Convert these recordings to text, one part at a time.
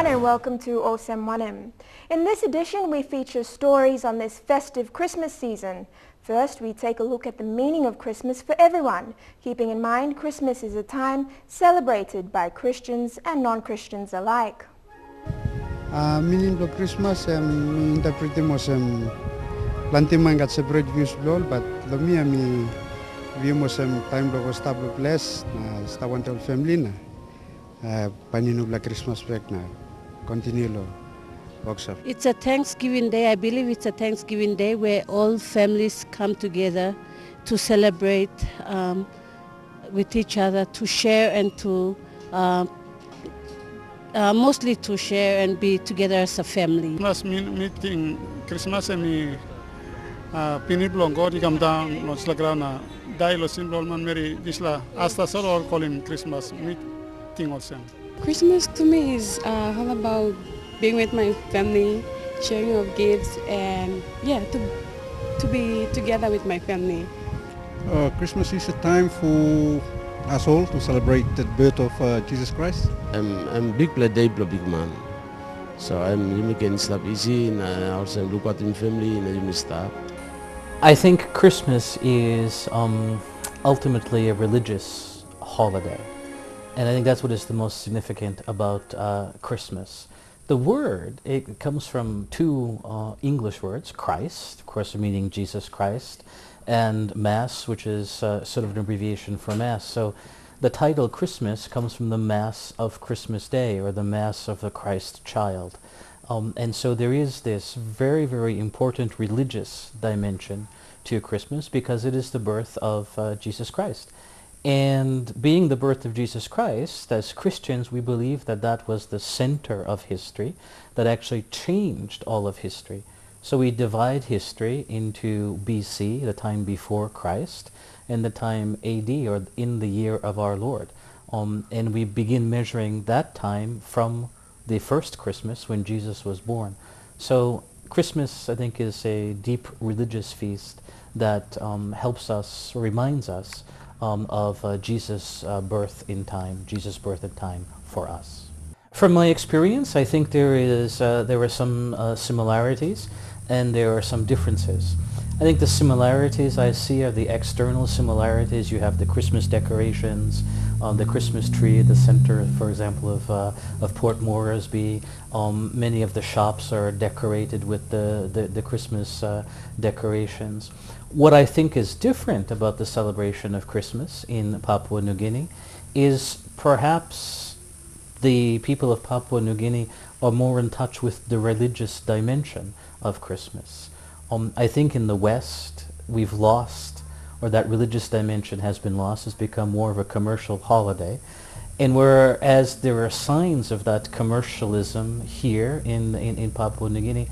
everyone, and welcome to Olsem Wanem. In this edition, we feature stories on this festive Christmas season. First, we take a look at the meaning of Christmas for everyone, keeping in mind Christmas is a time celebrated by Christians and non-Christians alike. Meaning of Christmas, interpretemos planti mangat separate views blol, but lomi ami vimos time lo stable place na stawantel family na paninubla Christmas back na continue lo workshop. It's a Thanksgiving Day. I believe it's a Thanksgiving Day where all families come together to celebrate with each other, to share and to mostly to share and be together as a family. Christmas meeting Christmas and piniblong go di kamdang no slagra na dahil simbol man meri disla asta solo call him Christmas meeting also. Christmas to me is all about being with my family, sharing of gifts, and to be together with my family. Christmas is a time for us all to celebrate the birth of Jesus Christ. I'm big play day big man, so you can sleep easy and also look at in family and you stop. I think Christmas is ultimately a religious holiday, and I think that's what is the most significant about Christmas. The word, it comes from two English words, Christ, of course meaning Jesus Christ, and Mass, which is sort of an abbreviation for Mass. So the title Christmas comes from the Mass of Christmas Day, or the Mass of the Christ Child. And so there is this very, very important religious dimension to Christmas because it is the birth of Jesus Christ. And being the birth of Jesus Christ, as Christians, we believe that that was the center of history, that actually changed all of history. So we divide history into BC, the time before Christ, and the time AD, or in the year of our Lord. And we begin measuring that time from the first Christmas when Jesus was born. So Christmas, I think, is a deep religious feast that helps us, reminds us of Jesus' birth in time, Jesus' birth in time for us. From my experience, I think there are some similarities and there are some differences. I think the similarities I see are the external similarities. You have the Christmas decorations, the Christmas tree at the center, for example, of Port Moresby. Many of the shops are decorated with the Christmas decorations. What I think is different about the celebration of Christmas in Papua New Guinea is perhaps the people of Papua New Guinea are more in touch with the religious dimension of Christmas. I think in the West we've lost, or that religious dimension has been lost, has become more of a commercial holiday. And whereas there are signs of that commercialism here in Papua New Guinea,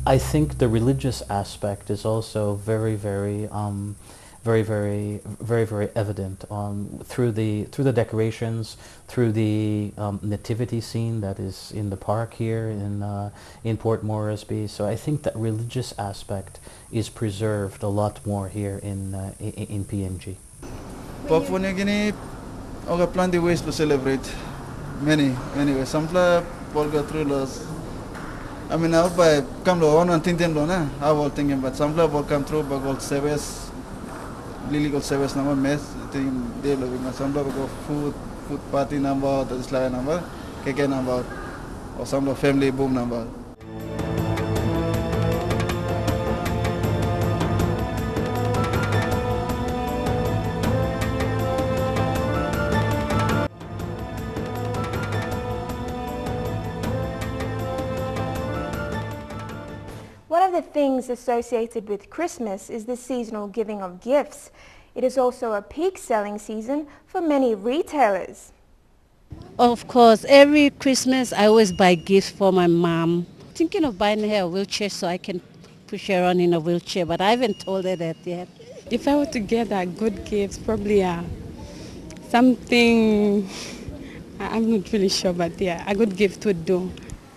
I think the religious aspect is also very, very evident through the decorations, through the nativity scene that is in the park here in Port Moresby. So I think that religious aspect is preserved a lot more here in PNG. Papua New Guinea, okay, plenty ways to celebrate. Many ways. Some polka through los. I mean, I'll buy come lo on and tintin lo na. I was thinking, but some will come through by gold service. Lily gold service number mess. Think they lo with some will go food party number, the slide number, KK number, or some family boom number. One of the things associated with Christmas is the seasonal giving of gifts. It is also a peak selling season for many retailers. Of course, every Christmas I always buy gifts for my mom. Thinking of buying her a wheelchair so I can push her on in a wheelchair, but I haven't told her that yet. If I were to get a good gift, probably something, I'm not really sure, but a good gift would do.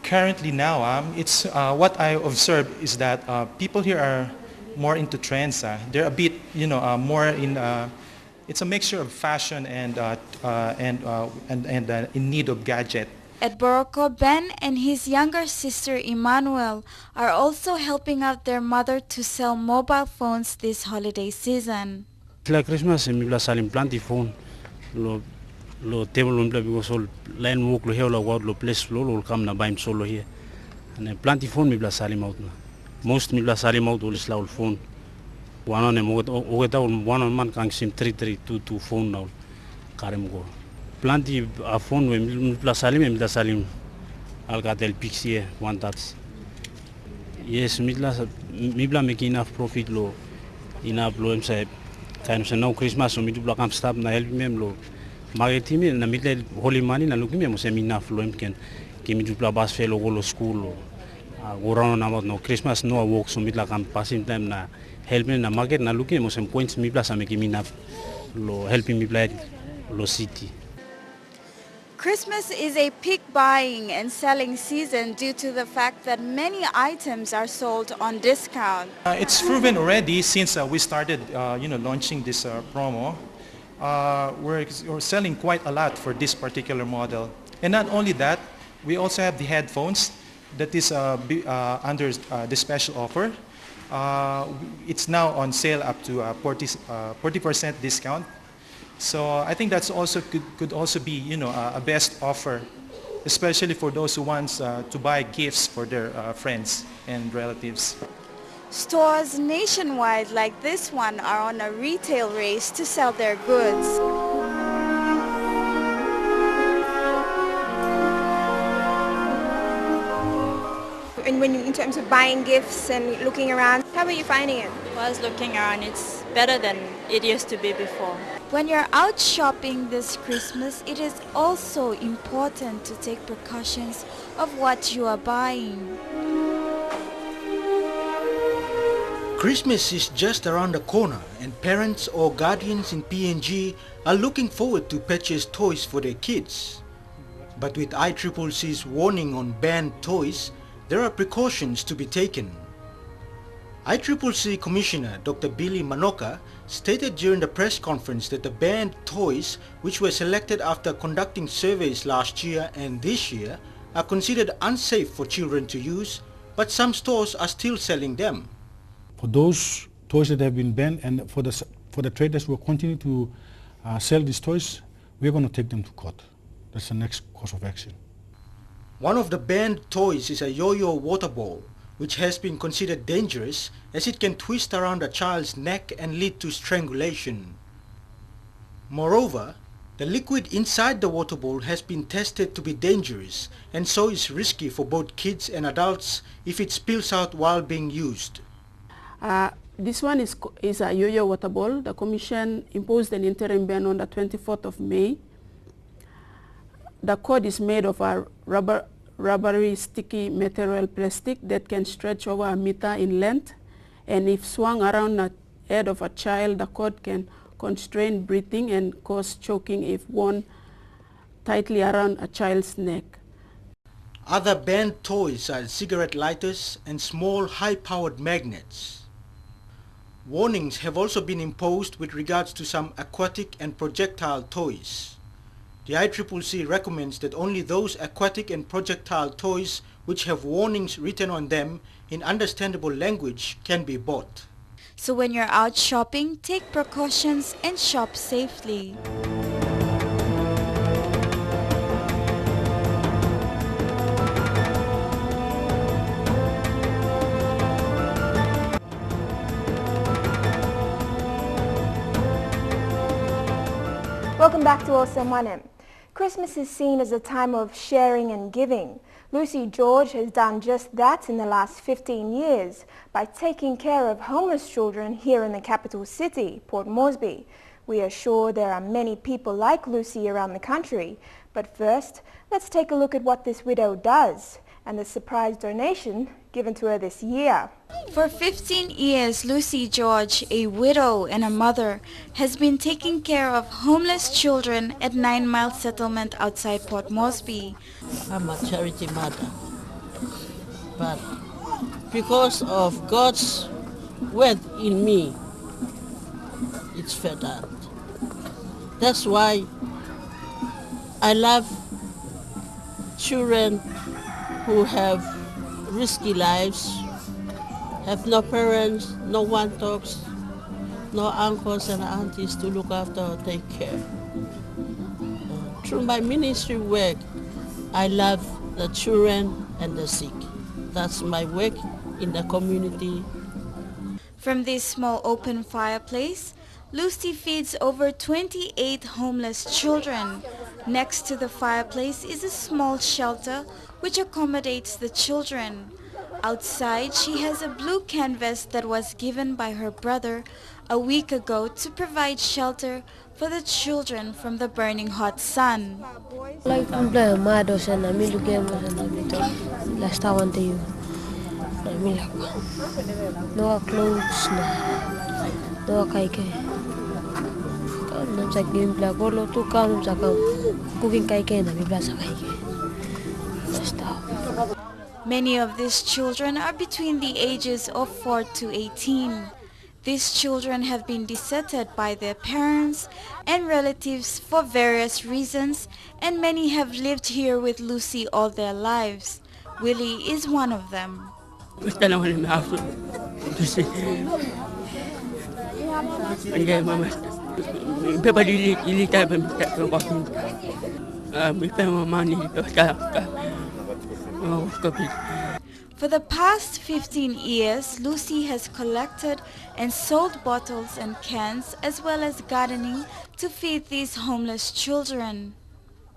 Currently now, it's what I observe is that people here are more into trends. They're a bit, more in. It's a mixture of fashion and in need of gadget. At Boroko, Ben and his younger sister Emmanuel are also helping out their mother to sell mobile phones this holiday season. La Christmas mi bla salim planti phone lo table lo bla because all line work lo here lo place lo come na baim solo here. And planti phone mi bla salim out na. Most mi bla salim out all is la phone. One on them one on man kang sim 3322 phone now. Karem go. Planti a phone mi bla salim Alcatel Pixie one touch. Yes, mi bla make enough profit lo enough lo em say kind of now Christmas so mi bla camp stop na help mem lo maritime na middle holy money na look me mo say enough lo em ken ki mi bla bas fellow go school lo go round about no Christmas no work so mi bla camp passing time na help me na market na look mo some points mi bla sa make enough lo helping me bla lo city. Christmas is a peak buying and selling season due to the fact that many items are sold on discount. It's proven already since we started launching this promo. We're selling quite a lot for this particular model. And not only that, we also have the headphones that is under the special offer. It's now on sale up to 40% discount. So I think that's also could also be a best offer, especially for those who wants to buy gifts for their friends and relatives. Stores nationwide like this one are on a retail race to sell their goods. And in terms of buying gifts and looking around, how are you finding it? Well, I was looking around, it's better than it used to be before. When you're out shopping this Christmas, it is also important to take precautions of what you are buying. Christmas is just around the corner and parents or guardians in PNG are looking forward to purchase toys for their kids. But with ICCC's warning on banned toys, there are precautions to be taken. ICCC Commissioner Dr. Billy Manoka stated during the press conference that the banned toys, which were selected after conducting surveys last year and this year, are considered unsafe for children to use, but some stores are still selling them. For those toys that have been banned and for the traders who will continue to sell these toys, we're going to take them to court. That's the next course of action. One of the banned toys is a yo-yo water ball, which has been considered dangerous as it can twist around a child's neck and lead to strangulation. Moreover, the liquid inside the water ball has been tested to be dangerous and so is risky for both kids and adults if it spills out while being used. This one is a yo-yo water ball. The Commission imposed an interim ban on the 24th of May. The cord is made of a rubbery sticky material plastic that can stretch over a meter in length, and if swung around the head of a child, the cord can constrain breathing and cause choking if worn tightly around a child's neck. Other banned toys are cigarette lighters and small high-powered magnets. Warnings have also been imposed with regards to some aquatic and projectile toys. The ICCC recommends that only those aquatic and projectile toys which have warnings written on them in understandable language can be bought. So when you're out shopping, take precautions and shop safely. Welcome back to Olsem Wanem. Christmas is seen as a time of sharing and giving. Lucy George has done just that in the last 15 years by taking care of homeless children here in the capital city, Port Moresby. We are sure there are many people like Lucy around the country. But first, let's take a look at what this widow does and the surprise donation given to her this year. For 15 years, Lucy George, a widow and a mother, has been taking care of homeless children at 9 Mile Settlement outside Port Moresby. I'm a charity mother, but because of God's word in me, it's fed out. That's why I love children who have risky lives, have no parents, no one talks, no uncles and aunties to look after or take care. Through my ministry work, I love the children and the sick. That's my work in the community. From this small open fireplace, Lucy feeds over 28 homeless children. Next to the fireplace is a small shelter which accommodates the children. Outside, she has a blue canvas that was given by her brother a week ago to provide shelter for the children from the burning hot sun. No clothes na, no kaike. Nam sa game bla golo tu kam sa kam cooking kaike na bibla sa kaike. Many of these children are between the ages of 4 to 18. These children have been deserted by their parents and relatives for various reasons, and many have lived here with Lucy all their lives. Willie is one of them. For the past 15 years, Lucy has collected and sold bottles and cans as well as gardening to feed these homeless children.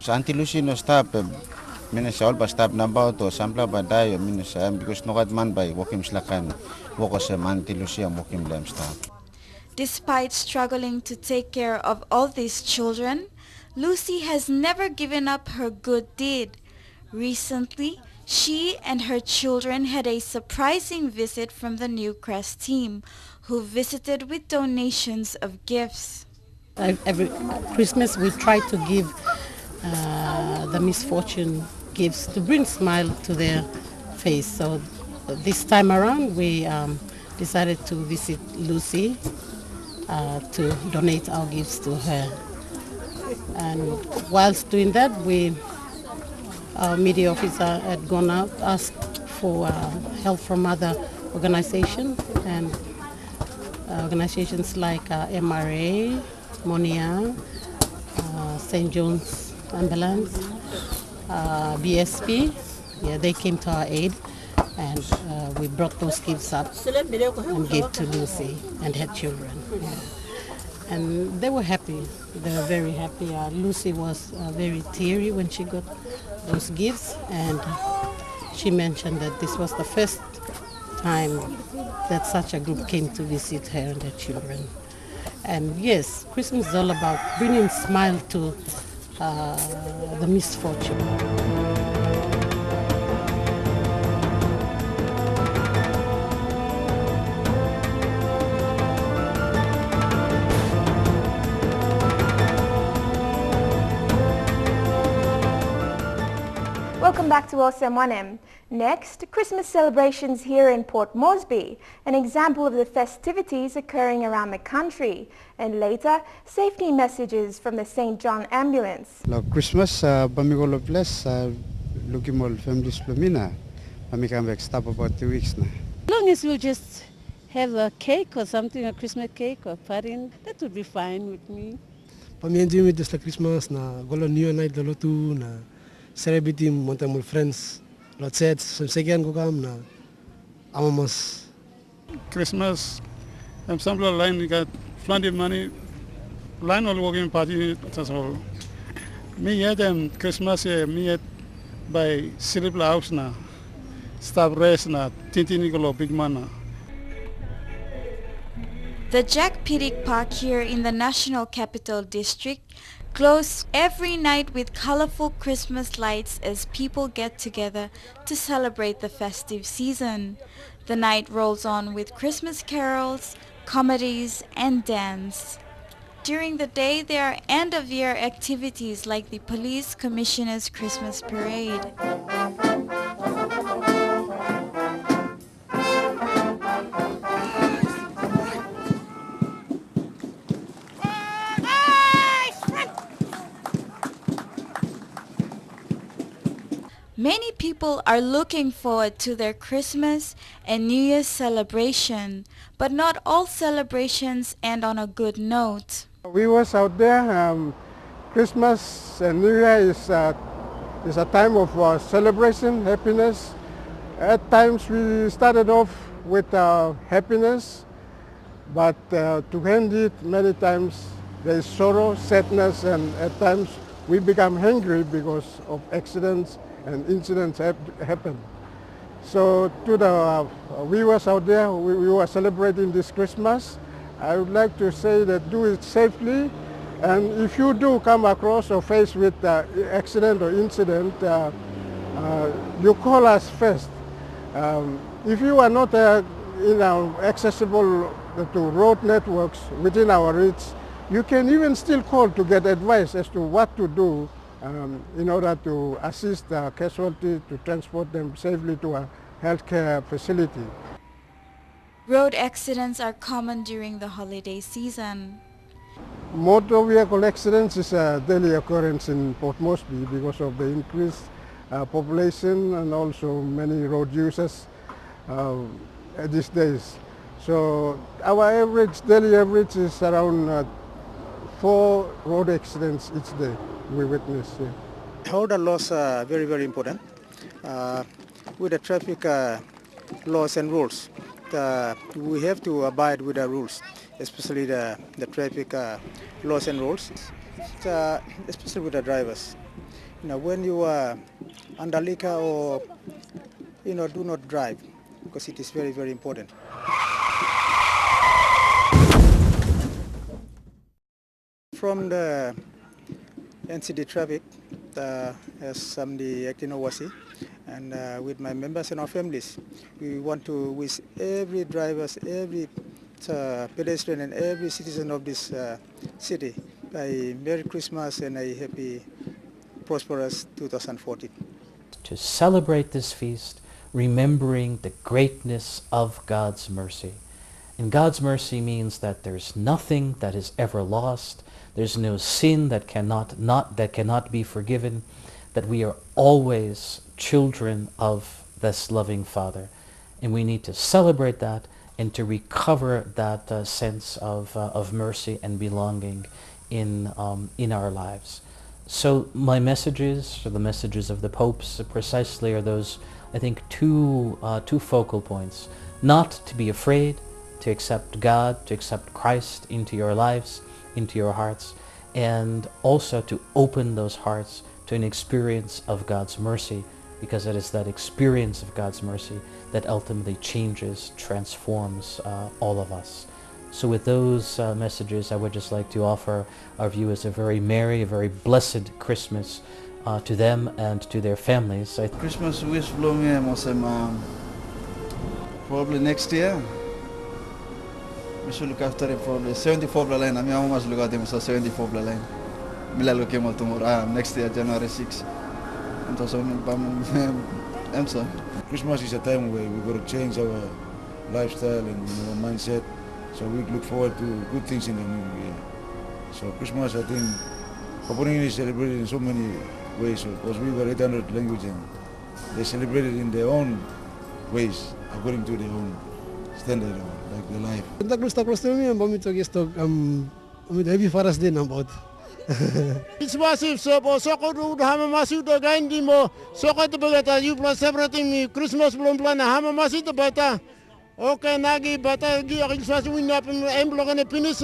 Auntie Lucy no stop. Minus all ba stop number to sampla ba dayo minus because no man by walking slakan walk Auntie Lucy am walking them stop. Despite struggling to take care of all these children, Lucy has never given up her good deed. Recently, she and her children had a surprising visit from the New Crest team, who visited with donations of gifts. Every Christmas we try to give the misfortune gifts to bring smile to their face. So this time around we decided to visit Lucy to donate our gifts to her. And whilst doing that, our media officer had gone out, asked for help from other organizations, and organizations like MRA, Monia, St. John's Ambulance, BSP. Yeah, they came to our aid, and we brought those gifts up and gave to Lucy and her children. Yeah. And they were happy. They were very happy. Lucy was very teary when she got those gifts, and she mentioned that this was the first time that such a group came to visit her and her children. And yes, Christmas is all about bringing smile to the misfortune. Welcome back to Olsem Wanem. Next, Christmas celebrations here in Port Moresby, an example of the festivities occurring around the country. And later, safety messages from the St. John Ambulance. Christmas, Bamigolo Bless, looking more families Plumina. I come back stop about 2 weeks now. As long as we'll just have a cake or something, a Christmas cake or pudding, that would be fine with me. Pamienji with just like Christmas na golo new night lolo tu na celebrity monta mul friends lot sets some second ko kam na amamos Christmas some line got plenty of money line all working party so me yet Christmas me yet by Silip house na stop rest na tintini ko big man na. The Jack Piddick Park here in the National Capital District glows every night with colorful Christmas lights as people get together to celebrate the festive season. The night rolls on with Christmas carols, comedies, and dance. During the day, there are end-of-year activities like the Police Commissioner's Christmas Parade. Many people are looking forward to their Christmas and New Year's celebration, but not all celebrations end on a good note. We was out there. Christmas and New Year is a time of celebration, happiness. At times we started off with happiness, but to end it, many times there is sorrow, sadness, and at times we become angry because of accidents and incidents happen. So to the viewers out there, we were celebrating this Christmas. I would like to say that do it safely, and if you do come across or face with accident or incident, you call us first. If you are not accessible to road networks within our reach, you can even still call to get advice as to what to do in order to assist the casualty, to transport them safely to a healthcare facility. Road accidents are common during the holiday season. Motor vehicle accidents is a daily occurrence in Port Moresby because of the increased population and also many road users these days. So our daily average is around 4 road accidents each day we witness. Yeah. Order laws are very, very important. With the traffic laws and rules, we have to abide with the rules, especially the traffic laws and rules, especially with the drivers. When you are under liquor or do not drive, because it is very, very important. From the NCD traffic, as somebody acting overseas, and with my members and our families, we want to wish every drivers, every pedestrian and every citizen of this city a Merry Christmas and a happy, prosperous 2014. To celebrate this feast, remembering the greatness of God's mercy. And God's mercy means that there's nothing that is ever lost. There's no sin that cannot be forgiven, that we are always children of this loving Father. And we need to celebrate that and to recover that sense of mercy and belonging in our lives. So my messages, or the messages of the popes, precisely are those, I think, two focal points. Not to be afraid, to accept God, to accept Christ into your lives, into your hearts, and also to open those hearts to an experience of God's mercy, because it is that experience of God's mercy that ultimately changes, transforms all of us. So with those messages, I would just like to offer our viewers a very merry, a very blessed Christmas to them and to their families. Christmas wish belum ya probably next year. We should look after it probably 74 line. I mean, how much look at him? So 74 line. Mila look him tomorrow. Next year, January 6. And so Christmas is a time where we got to change our lifestyle and mindset. So we look forward to good things in the new year. So Christmas, I think, Papua is celebrated in so many ways. Because we got 800 languages and they celebrate it in their own ways, according to their own standard, like their life. Happy Father's Day about. It's massive, so Soko Hama Masu the Gandimo, Soko the Bagata, you plus celebrating Christmas Blum Plan, Hama Masu the Bata. Okay, Nagi, but I was win up in Emblog and a penis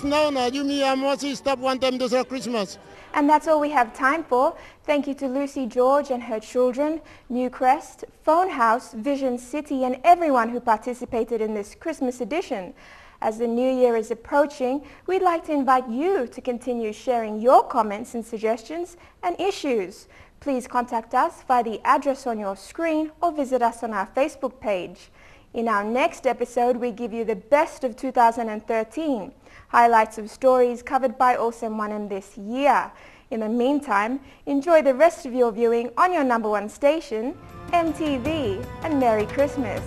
now, you me, I must stop one time this Christmas. And that's all we have time for. Thank you to Lucy George and her children, Newcrest, Phone House, Vision City, and everyone who participated in this Christmas edition. As the new year is approaching, we'd like to invite you to continue sharing your comments and suggestions and issues. Please contact us via the address on your screen or visit us on our Facebook page. In our next episode, we give you the best of 2013, highlights of stories covered by Olsem Wanem this year. In the meantime, enjoy the rest of your viewing on your #1 station, MTV, and Merry Christmas.